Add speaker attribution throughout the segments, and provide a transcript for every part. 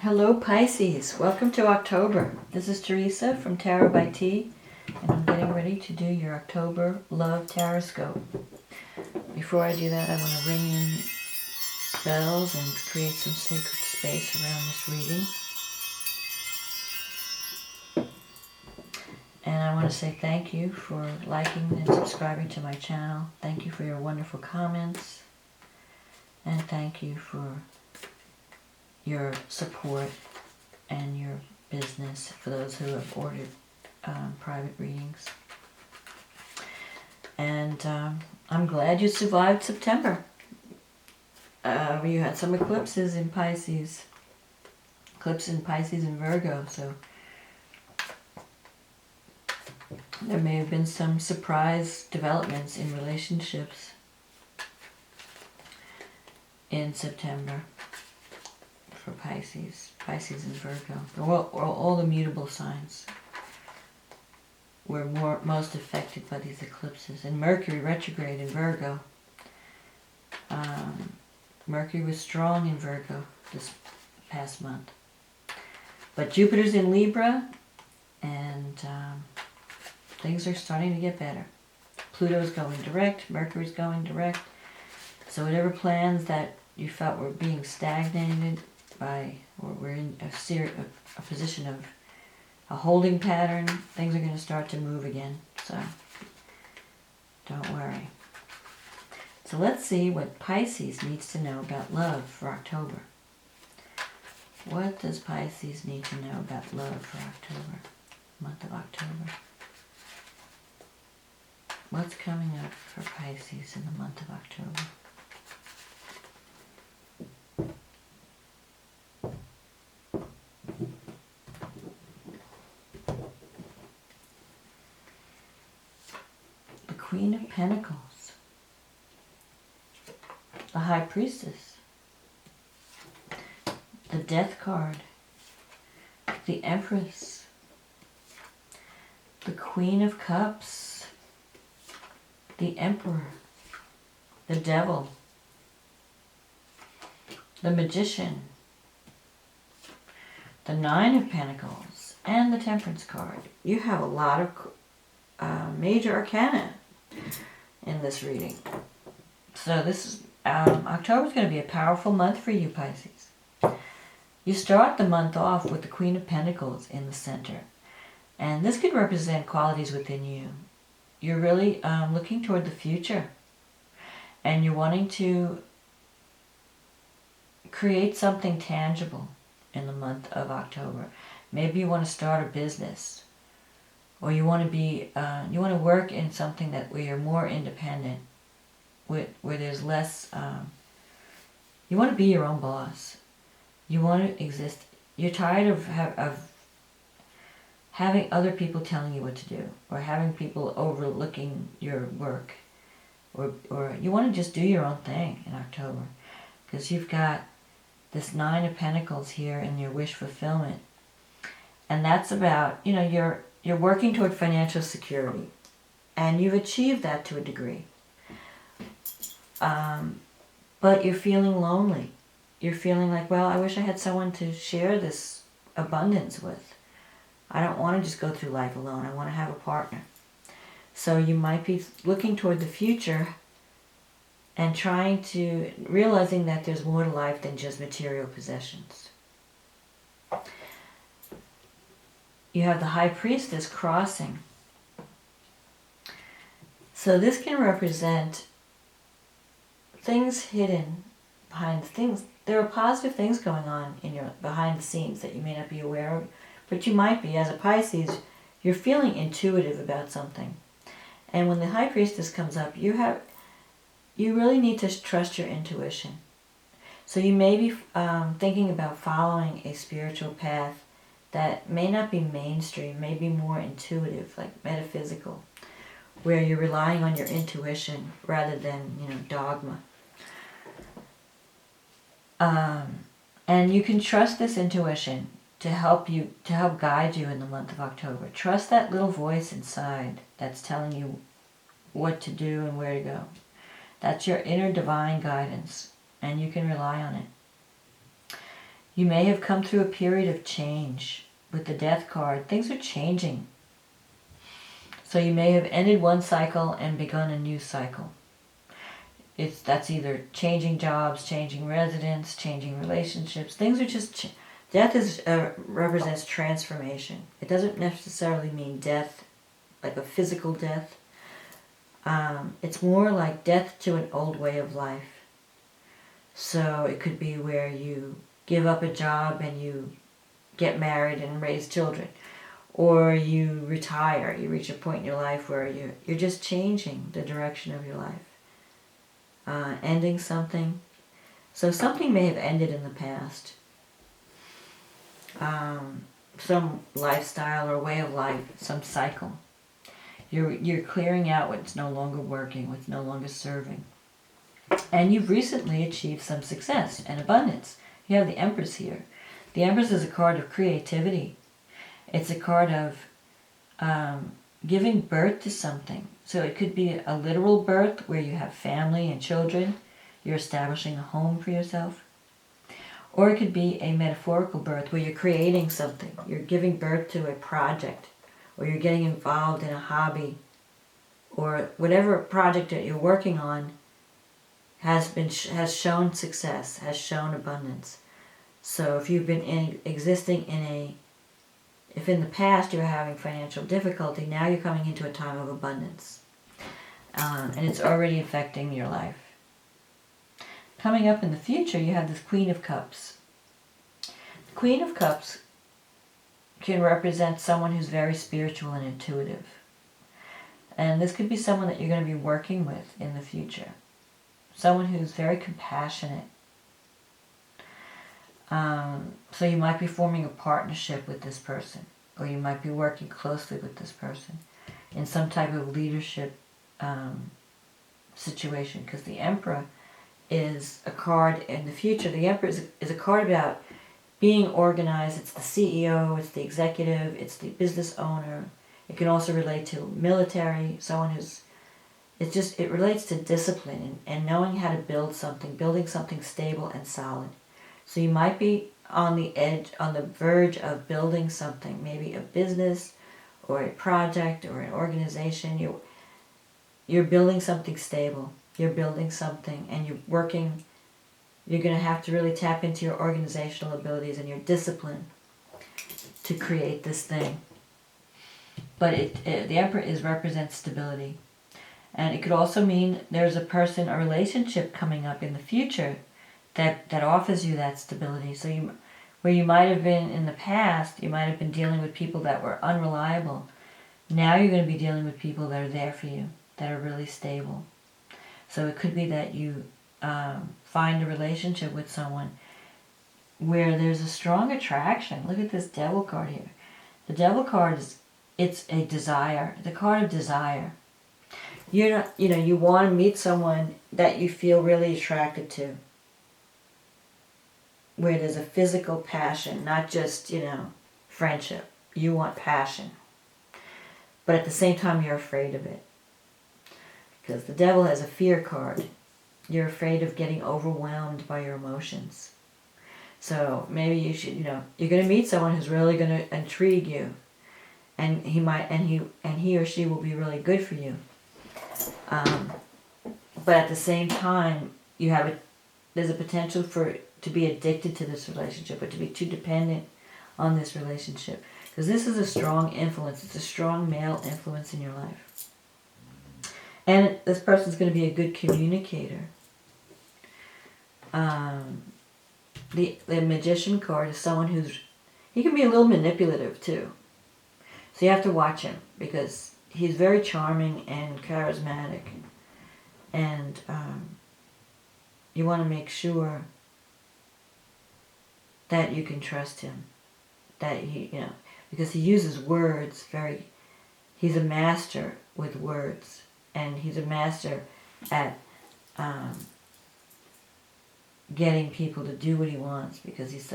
Speaker 1: Hello Pisces, welcome to October. This is Teresa from Tarot by T, and I'm getting ready to do your October Love TarotScope. Before I do that, I want to ring in bells and create some sacred space around this reading. And I want to say thank you for liking and subscribing to my channel. Thank you for your wonderful comments. And thank you for your support and your business for those who have ordered private readings. And I'm glad you survived September. You had some eclipses in Pisces. Eclipse in Pisces and Virgo, so there may have been some surprise developments in relationships in September. For Pisces and Virgo. All the mutable signs were most affected by these eclipses. And Mercury Retrograde in Virgo. Mercury was strong in Virgo this past month. But Jupiter's in Libra, and things are starting to get better. Pluto's going direct, Mercury's going direct. So whatever plans that you felt were being stagnated or we're in a position of a holding pattern, things are going to start to move again. So don't worry. So let's see what Pisces needs to know about love for October. What does Pisces need to know about love for October, month of October? What's coming up for Pisces in the month of October? Queen of Pentacles, the High Priestess, the Death card, the Empress, the Queen of Cups, the Emperor, the Devil, the Magician, the Nine of Pentacles, and the Temperance card. You have a lot of major arcana in this reading. So this is October is going to be a powerful month for you, Pisces. You start the month off with the Queen of Pentacles in the center, and this could represent qualities within you. You're really looking toward the future, and you're wanting to create something tangible in the month of October. Maybe you want to start a business. Or you want to work in something where you're more independent, where there's less. You want to be your own boss. You want to exist. You're tired of having other people telling you what to do, or having people overlooking your work, or you want to just do your own thing in October, because you've got this Nine of Pentacles here in your wish fulfillment, and that's about you're working toward financial security, and you've achieved that to a degree. But you're feeling lonely. You're feeling like, well, I wish I had someone to share this abundance with. I don't want to just go through life alone. I want to have a partner. So you might be looking toward the future and realizing that there's more to life than just material possessions. You have the High Priestess crossing. So this can represent things hidden behind the things. There are positive things going on behind the scenes that you may not be aware of, but you might be. As a Pisces, you're feeling intuitive about something. And when the High Priestess comes up, you really need to trust your intuition. So you may be thinking about following a spiritual path that may not be mainstream, may be more intuitive, like metaphysical, where you're relying on your intuition rather than, dogma. And you can trust this intuition to help guide you in the month of October. Trust that little voice inside that's telling you what to do and where to go. That's your inner divine guidance, and you can rely on it. You may have come through a period of change. With the Death card, things are changing. So you may have ended one cycle and begun a new cycle. That's either changing jobs, changing residence, changing relationships. Things are just... Death represents transformation. It doesn't necessarily mean death, like a physical death. It's more like death to an old way of life. So it could be where you give up a job and you get married and raise children. Or you retire. You reach a point in your life where you're just changing the direction of your life. Ending something. So something may have ended in the past. Some lifestyle or way of life, some cycle. You're clearing out what's no longer working, what's no longer serving. And you've recently achieved some success and abundance. You have the Empress here. The Empress is a card of creativity. It's a card of giving birth to something. So it could be a literal birth where you have family and children. You're establishing a home for yourself. Or it could be a metaphorical birth where you're creating something. You're giving birth to a project. Or you're getting involved in a hobby. Or whatever project that you're working on has shown success, has shown abundance. So if you've been if in the past you were having financial difficulty, now you're coming into a time of abundance. And it's already affecting your life. Coming up in the future, you have this Queen of Cups. The Queen of Cups can represent someone who's very spiritual and intuitive. And this could be someone that you're going to be working with in the future. Someone who's very compassionate. So you might be forming a partnership with this person, or you might be working closely with this person in some type of leadership situation, because the Emperor is a card in the future. The Emperor is a card about being organized. It's the CEO, it's the executive, it's the business owner. It can also relate to military, someone who's... It relates to discipline and knowing how to build something, building something stable and solid. So you might be on the edge, on the verge of building something, maybe a business or a project or an organization. You're building something stable. You're building something and you're working. You're going to have to really tap into your organizational abilities and your discipline to create this thing. But the Emperor represents stability. And it could also mean there's a person, a relationship coming up in the future that offers you that stability. So where you might have been in the past, you might have been dealing with people that were unreliable. Now you're going to be dealing with people that are there for you, that are really stable. So it could be that you find a relationship with someone where there's a strong attraction. Look at this Devil card here. The Devil card it's a desire, the card of desire. You want to meet someone that you feel really attracted to, where there's a physical passion, not just, friendship. You want passion. But at the same time, you're afraid of it. Because the Devil has a fear card. You're afraid of getting overwhelmed by your emotions. So maybe you should, you're going to meet someone who's really going to intrigue you. And he or she will be really good for you. But at the same time, there's a potential to be addicted to this relationship, or to be too dependent on this relationship. Because this is a strong influence. It's a strong male influence in your life. And this person's going to be a good communicator. The Magician card is someone he can be a little manipulative too. So you have to watch him, because he's very charming and charismatic. And you want to make sure that you can trust him. That because he uses words he's a master with words. And he's a master at getting people to do what he wants, because he's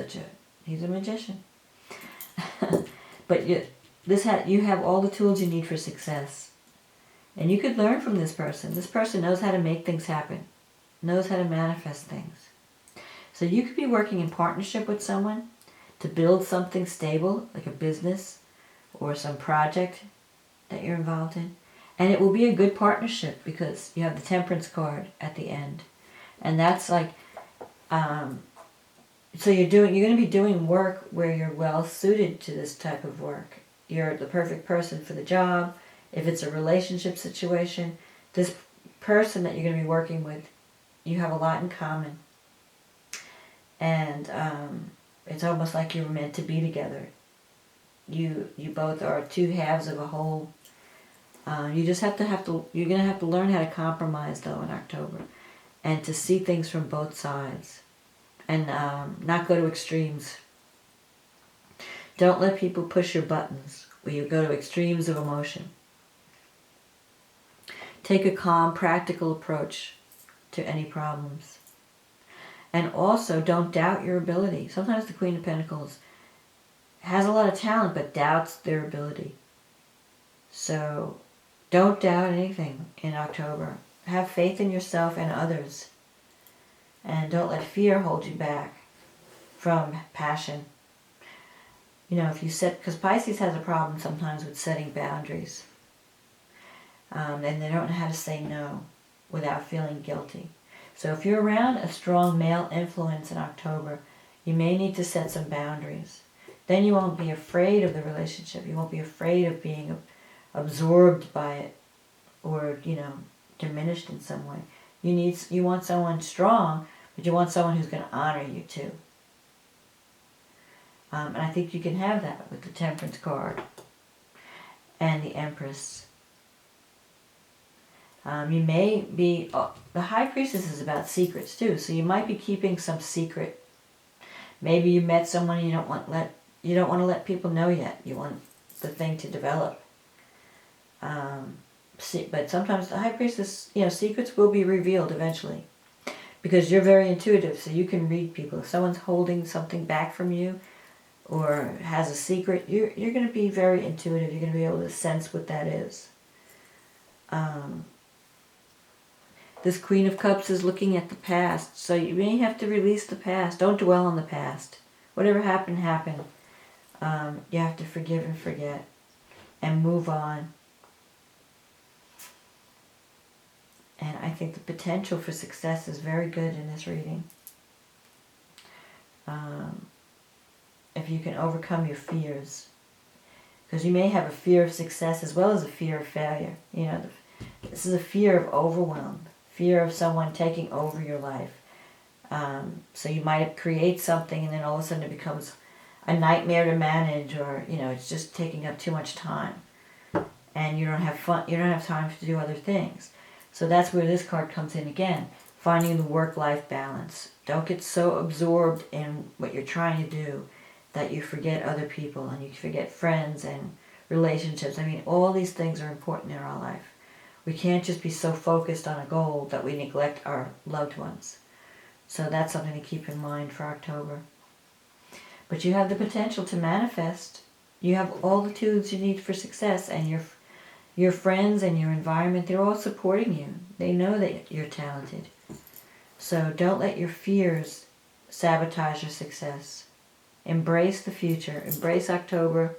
Speaker 1: a magician. But you have all the tools you need for success. And you could learn from this person. This person knows how to make things happen, knows how to manifest things. So you could be working in partnership with someone to build something stable, like a business or some project that you're involved in. And it will be a good partnership because you have the Temperance card at the end. And that's like, so you're going to be doing work where you're well suited to this type of work. You're the perfect person for the job. If it's a relationship situation, this person that you're going to be working with, you have a lot in common. And it's almost like you were meant to be together. You both are two halves of a whole. You just have to you're going to have to learn how to compromise though in October, and to see things from both sides, and not go to extremes. Don't let people push your buttons where you go to extremes of emotion. Take a calm, practical approach to any problems. And also, don't doubt your ability. Sometimes the Queen of Pentacles has a lot of talent, but doubts their ability. So, don't doubt anything in October. Have faith in yourself and others. And don't let fear hold you back from passion. You know, if you set, because Pisces has a problem sometimes with setting boundaries. And they don't know how to say no without feeling guilty. So if you're around a strong male influence in October, you may need to set some boundaries. Then you won't be afraid of the relationship. You won't be afraid of being absorbed by it or, diminished in some way. You want someone strong, but you want someone who's going to honor you too. And I think you can have that with the Temperance card and the Empress. You may be, the High Priestess is about secrets too, so you might be keeping some secret. Maybe you met someone and you don't want to let people know yet. You want the thing to develop. But sometimes the High Priestess, secrets will be revealed eventually, because you're very intuitive, so you can read people. If someone's holding something back from you or has a secret, you're going to be very intuitive. You're going to be able to sense what that is. This Queen of Cups is looking at the past, so you may have to release the past. Don't dwell on the past. Whatever happened, happened. You have to forgive and forget and move on. And I think the potential for success is very good in this reading. If you can overcome your fears. Because you may have a fear of success as well as a fear of failure. This is a fear of overwhelm. Fear of someone taking over your life. So you might create something and then all of a sudden it becomes a nightmare to manage, or it's just taking up too much time. And you don't have fun. You don't have time to do other things. So that's where this card comes in again. Finding the work-life balance. Don't get so absorbed in what you're trying to do that you forget other people and you forget friends and relationships. I mean, all these things are important in our life. We can't just be so focused on a goal that we neglect our loved ones. So that's something to keep in mind for October. But you have the potential to manifest. You have all the tools you need for success, and your friends and your environment, they're all supporting you. They know that you're talented. So don't let your fears sabotage your success. Embrace the future. Embrace October.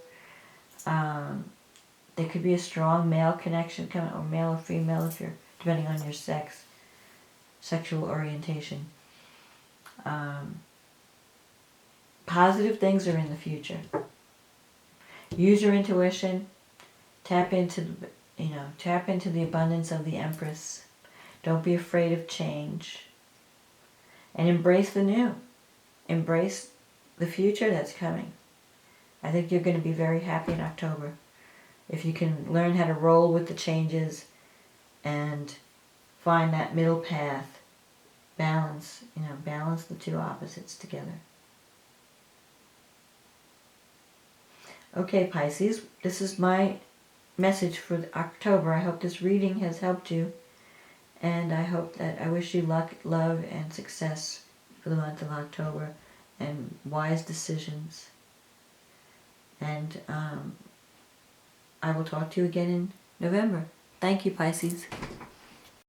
Speaker 1: There could be a strong male connection coming, or male or female, if you're depending on your sexual orientation. Positive things are in the future. Use your intuition. Tap into the abundance of the Empress. Don't be afraid of change. And embrace the new. Embrace the future that's coming. I think you're going to be very happy in October if you can learn how to roll with the changes and find that middle path. Balance the two opposites together. Okay, Pisces, this is my message for October. I hope this reading has helped you, and I wish you luck, love, and success for the month of October, and wise decisions. And I will talk to you again in November. Thank you, Pisces.